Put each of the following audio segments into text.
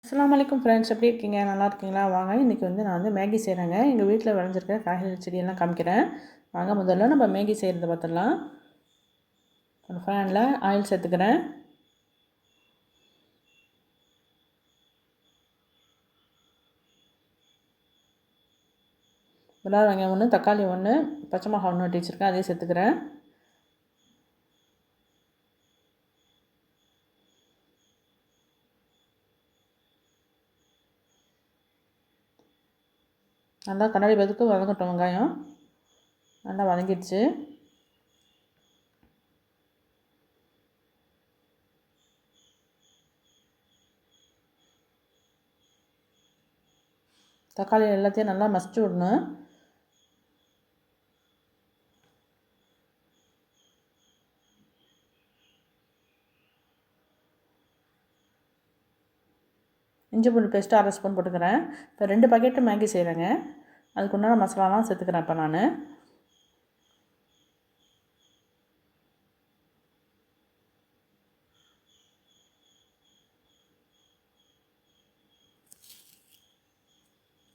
அஸ்ஸலாமு அலைக்கும் ஃப்ரெண்ட்ஸ், எப்படி இருக்கீங்க? நல்லா இருக்கீங்களா? வாங்க இன்றைக்கி நான் மேகி செய்கிறேங்க. எங்கள் வீட்டில் விளைஞ்சிருக்க காய்கறி செடியெல்லாம் காமிக்கிறேன். வாங்க முதல்ல நம்ம மேகி செய்கிறத பார்த்துடலாம். ஒரு ஃபேனில் ஆயில் சேர்த்துக்கிறேன். வெங்காயம் 1, தக்காளி 1, பச்சை மிளகாய் 1 வெட்டி வச்சுருக்கேன், அதையும் சேர்த்துக்கிறேன். நல்லா கண்ணாடி பதத்துக்கு வதங்கட்டும். வெங்காயம் நல்லா வதங்கிடுச்சு. தக்காளி எல்லாத்தையும் நல்லா மசிச்சு விடணும். இஞ்சி பூண்டு பேஸ்ட்டு 1/2 ஸ்பூன் போட்டுக்கிறேன். இப்போ 2 பாக்கெட்டு மேகி செய்கிறேங்க. அதுக்கு உண்டான மசாலாலாம் சேர்த்துக்கிறேன். இப்போ நான்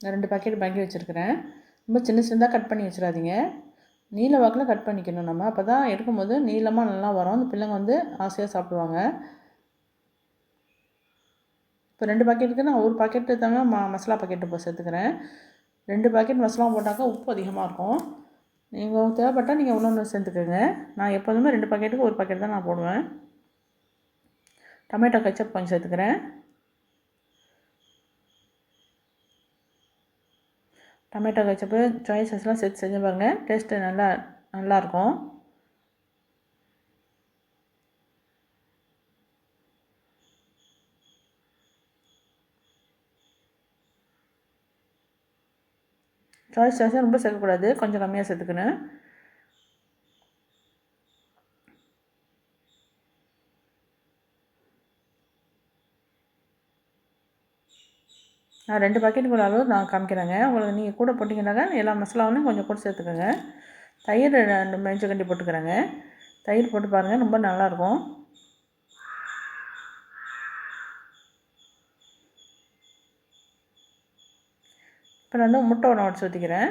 நான் 2 பாக்கெட் மேகி வச்சுருக்கிறேன். ரொம்ப சின்னதாக கட் பண்ணி வச்சிடாதீங்க. நீல வாக்கில் கட் பண்ணிக்கணும். நம்ம அப்போ தான் எடுக்கும்போது நீளமாக நல்லா வரும். அந்த பிள்ளைங்க ஆசையாக சாப்பிடுவாங்க. இப்போ 2 பாக்கெட்டுக்கு நான் 1 பாக்கெட்டு தாங்க மசாலா பாக்கெட்டு இப்போ சேர்த்துக்கிறேன். 2 பாக்கெட் மசாலா போட்டாக்கா உப்பு அதிகமாக இருக்கும். நீங்கள் தேவைப்பட்டால் நீங்கள் இன்னொன்று சேர்த்துக்கோங்க. நான் எப்போதுமே 2 பாக்கெட்டுக்கு 1 பாக்கெட் தான் நான் போடுவேன். டொமேட்டோ கெச்சப் கொஞ்சம் சேர்த்துக்கிறேன். டொமேட்டோ கெச்சப்பு சாய் சாஸ்லாம் சேர்த்து செஞ்சு பாருங்கள். டேஸ்ட்டு நல்லாயிருக்கும். சாய் சாஸை ரொம்ப சேர்க்கக்கூடாது, கொஞ்சம் கம்மியாக சேர்த்துக்கணும். நான் 2 பாக்கெட்டுக்குள்ள அளவு நான் காமிக்கிறேங்க. உங்களுக்கு நீங்கள் கூட போட்டிங்கன்னாக்கா எல்லா மசாலாவும் கொஞ்சம் கூட சேர்த்துக்கோங்க. தயிர் 2 மேஞ்சக்கண்டி போட்டுக்கிறேங்க. தயிர் போட்டு பாருங்கள், ரொம்ப நல்லாயிருக்கும். இப்போ நான் முட்டை 1 உடச்சி ஊற்றிக்கிறேன்.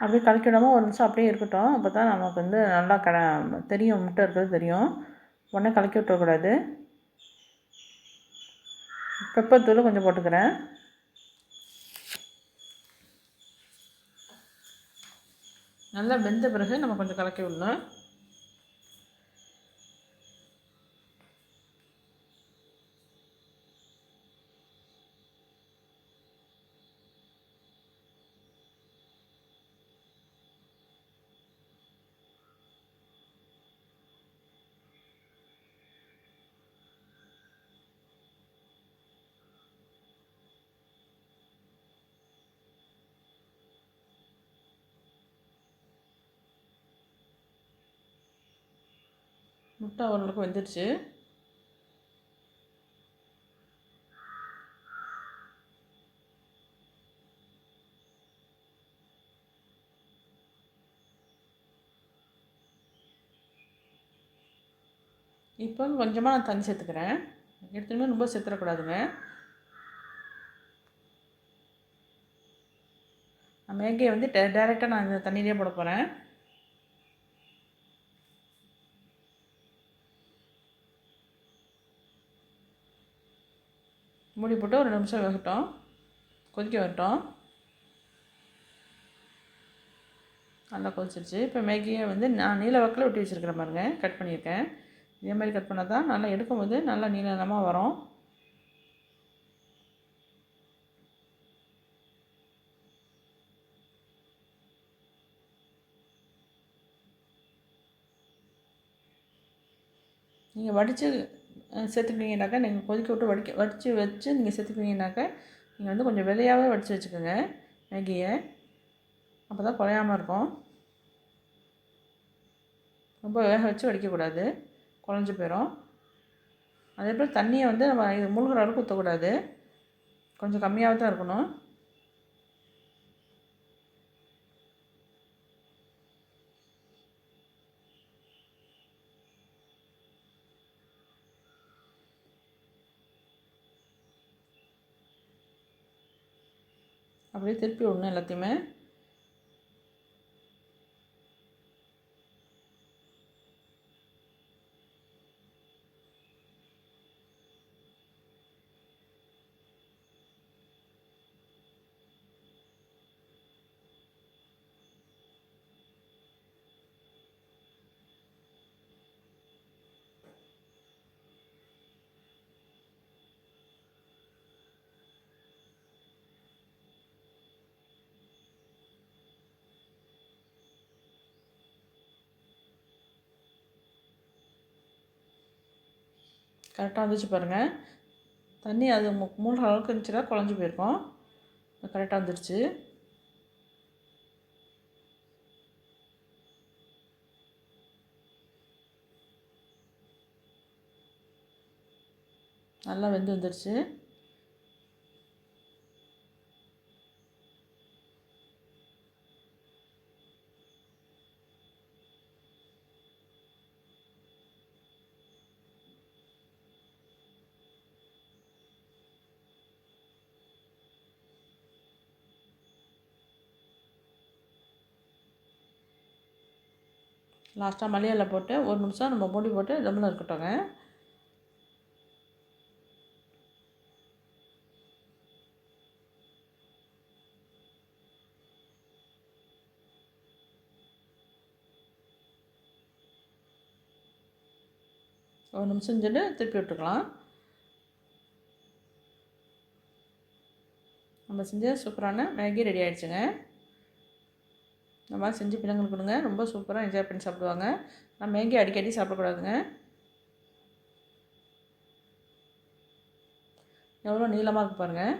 அப்படியே கலக்கி விடாமல் ஒரு நிமிஷம் அப்படியே இருக்கட்டும். அப்போ தான் நமக்கு நல்லா தெரியும், முட்டை இருக்கிறது தெரியும். உடனே கலக்கி விட்டுறக்கூடாது. பெப்பர் தூள் கொஞ்சம் போட்டுக்கிறேன். நல்லா வெந்த பிறகு நம்ம கொஞ்சம் கலக்கி விடணும். முட்டை ஓரளவுக்கு வெந்துடுச்சு. இப்போ கொஞ்சமாக நான் தண்ணி சேர்த்துக்கிறேன். எடுத்துமே ரொம்ப சேர்த்துடக்கூடாதுங்க. மேகியை டைரெக்டாக நான் இந்த தண்ணியிலே போட போகிறேன். மூடி போட்டு ஒரு நிமிஷம் வேகட்டும், கொதிக்க வரட்டும். நல்லா கொதிச்சிருச்சு. இப்போ மேகியை நான் நீல வாக்கில் வெட்டி வச்சுருக்கிறேன் பாருங்கள், கட் பண்ணியிருக்கேன். இதே மாதிரி கட் பண்ணால் தான் நல்லா எடுக்கும்போது நல்லா நீளமாக வரும். நீங்கள் வடித்து சேர்த்துக்கிட்டீங்கன்னாக்கா, நீங்கள் கொதிக்க விட்டு வடித்து வச்சு நீங்கள் சேர்த்துக்கிட்டீங்கன்னாக்கா, நீங்கள் கொஞ்சம் விதையாகவே வடித்து வச்சுக்கோங்க மேகியை. அப்போ தான் குழையாமல் இருக்கும். ரொம்ப வேக வச்சு வடிக்கக்கூடாது, குழஞ்சி போயிடும். அதே போல் தண்ணியை வந்து நம்ம இது மூழ்கிற அளவுக்கு ஊற்றக்கூடாது, கொஞ்சம் கம்மியாக தான் இருக்கணும். அப்படியே திருப்பி விடணும் எல்லாத்தையுமே. கரெக்டாக வந்துச்சு பாருங்கள். தண்ணி அது மூழ்கிற அளவுக்கு இருந்துச்சுன்னா குழஞ்சி போயிருக்கோம். கரெக்டாக வந்துடுச்சு. நல்லா வெந்து வந்துடுச்சு. லாஸ்ட்டாக மல்லி இலை போட்டு 1 நிமிஷம் நம்ம மூடி போட்டு தம்மில் இருக்கட்டோங்க. ஒரு நிமிஷம் செஞ்சுட்டு திருப்பி விட்டுக்கலாம். நம்ம செஞ்ச சூப்பரான மேகி ரெடி ஆகிடுச்சுங்க. இந்த மாதிரி செஞ்சு பிள்ளைங்களுக்கு கொடுங்க, ரொம்ப சூப்பராக என்ஜாய் பண்ணி சாப்பிடுவாங்க. நான் மேகி அடிக்கடி சாப்பிடக்கூடாதுங்க. எவ்வளோ நீளமாக இருக்குது பாருங்கள்.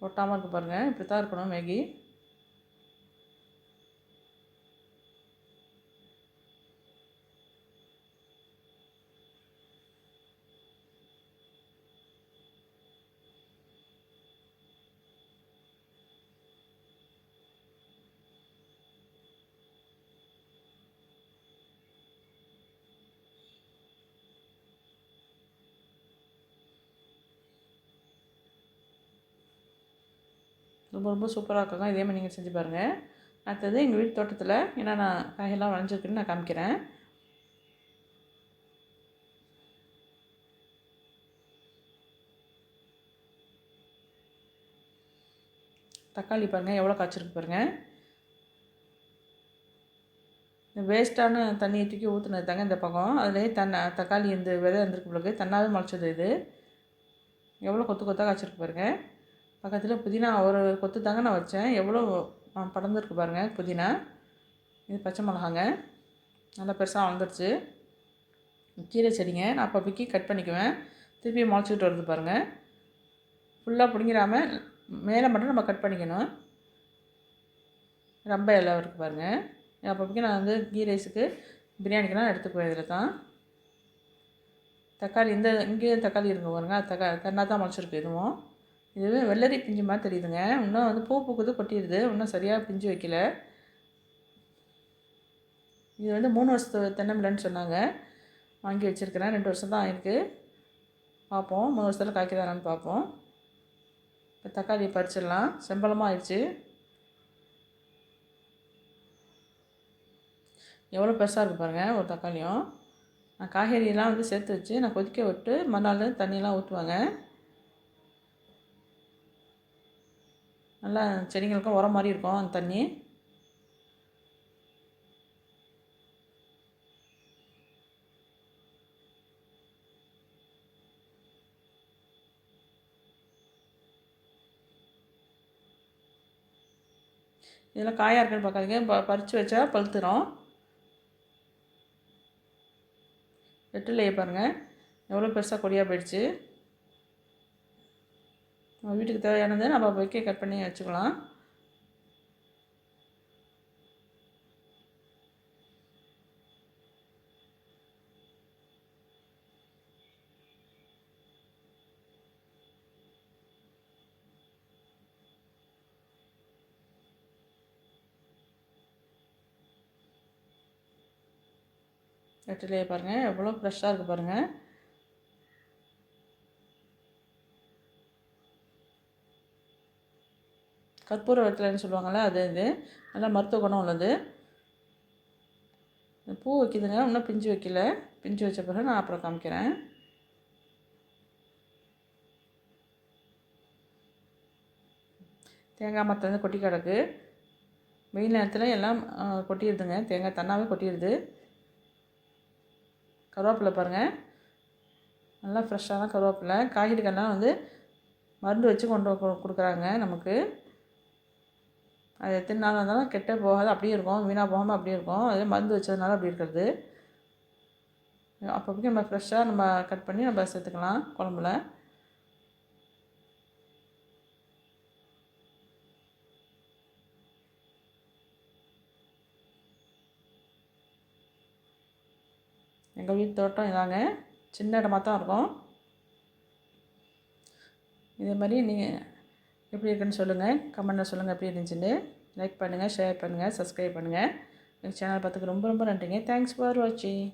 ஒட்டாமல் இருக்குது பாருங்கள். இப்படி தான் இருக்கணும் மேகி. ரொம்ப ரொம்ப சூப்பராக இருக்குங்க. இதே மாதிரி நீங்கள் செஞ்சு பாருங்கள். அடுத்தது எங்கள் வீட்டு தோட்டத்தில் என்னென்ன காயெல்லாம் விளைஞ்சிருக்குன்னு நான் காமிக்கிறேன். தக்காளி பாருங்கள் எவ்வளோ காய்ச்சிருக்கு பாருங்கள். இந்த வேஸ்ட்டான தண்ணியை தூக்கி ஊற்றுனது தாங்க இந்த பக்கம். அதுலேயே தக்காளி இந்த விதை இருந்திருக்கு பிறகு தன்னாவே முளைச்சது. இது எவ்வளோ கொத்து கொத்தாக காய்ச்சிருக்கு பாருங்கள். பக்கத்தில் புதினா ஒரு கொத்து தாங்க நான் வச்சேன். எவ்வளோ படர்ந்துருக்கு பாருங்கள் புதினா. இது பச்சை மிளகாங்க, நல்லா பெருசாக வளர்ந்துருச்சு. கீரை செடிங்க நான் அப்பப்போக்கி கட் பண்ணிக்குவேன். திருப்பி முளைச்சிக்கிட்டு வருது பாருங்கள். ஃபுல்லாக பிடிங்கிறாமல் மேலே மட்டும் நம்ம கட் பண்ணிக்கணும். ரொம்ப இலை இருக்குது பாருங்கள். அப்பப்போக்கி நான் வந்து கீ ரைஸுக்கு பிரியாணிக்கெலாம் எடுத்துக்குவேன். இதில் தான் தக்காளி இங்கேயும் தக்காளி இருக்குங்க பாருங்கள். அது தன்னாக தான் முளைச்சிருக்கு. இதுவே வெள்ளரி பிஞ்சு மாதிரி தெரியுதுங்க. இன்னும் வந்து பூ பூக்குது, கொட்டிடுது. இன்னும் சரியாக பிஞ்சு வைக்கல. இது வந்து 3 வருஷத்து தென்னம்பிள்ளைன்னு சொன்னாங்க. வாங்கி வச்சுருக்கிறேன். 2 வருஷம் தான் ஆயிருக்கு. பார்ப்போம் 3 வருஷத்தில் காய்க்குதானான்னு பார்ப்போம். இப்போ தக்காளி பறிச்சிடலாம். செம்பளமாக ஆயிடுச்சு. எவ்வளோ பெருசாக இருக்குது பாருங்கள் ஒரு தக்காளியும். நான் காய்கறியெல்லாம் வந்து சேர்த்து வச்சு நான் கொதிக்க விட்டு மறுநாள் தண்ணியெலாம் ஊற்றுவாங்க. நல்லா செடிங்களுக்கும் உரம் மாதிரி இருக்கும் அந்த தண்ணி. இதெல்லாம் காயாக இருக்குன்னு பார்க்காதீங்க. பறித்து வச்சா பழுத்துரும். வெற்றிலையை பாருங்கள் எவ்வளோ பெருசாக கொடியாக போயிடுச்சு. நம்ம வீட்டுக்கு தேவையானதை நம்ம வைக்க கட் பண்ணி வச்சுக்கலாம். வெற்றிலையை பாருங்கள் எவ்வளோ ஃப்ரெஷ்ஷாக இருக்குது பாருங்கள். கற்பூர வெற்றிலைன்னு சொல்லுவாங்கள்ல, அது இது நல்லா மருத்துவ குணம் உள்ளது. பூ வைக்கிதுங்க, இன்னும் பிஞ்சு வைக்கல. பிஞ்சு வச்ச பிறகு நான் அப்புறம் காமிக்கிறேன். தேங்காய் மற்ற வந்து கொட்டி கிடக்கு. வெயில் நேரத்தில் எல்லாம் கொட்டிடுதுங்க, தேங்காய் தன்னாவே கொட்டிடுது. கருவேப்பிலை பாருங்கள், நல்லா ஃப்ரெஷ்ஷான கருவேப்பிலை. காய்கறிகள்லாம் வந்து மருந்து வச்சு கொண்டு கொடுக்குறாங்க நமக்கு. அது எத்தனை நாள் இருந்தாலும் கெட்ட போகாது, அப்படியே இருக்கும். வீணாக போகாமல் அப்படியே இருக்கும். அதே மருந்து வச்சதுனால அப்படி இருக்கிறது. அப்போதைக்கு நம்ம ஃப்ரெஷ்ஷாக நம்ம கட் பண்ணி நம்ம சேர்த்துக்கலாம் குழம்புல. எங்கள் வீட்டு தோட்டம் இதாங்க, சின்ன இடமா தான் இருக்கும். இதே மாதிரி நீங்கள் எப்படி இருக்குன்னு சொல்லுங்கள், கமெண்ட்டில் சொல்லுங்கள் எப்படி இருந்துச்சுன்னு. லைக் பண்ணுங்கள், ஷேர் பண்ணுங்கள், சப்ஸ்கிரைப் பண்ணுங்கள். எங்கள் சேனல் பார்த்துக்கு ரொம்ப ரொம்ப நன்றிங்க. தேங்க்ஸ் ஃபார் வாட்சிங்.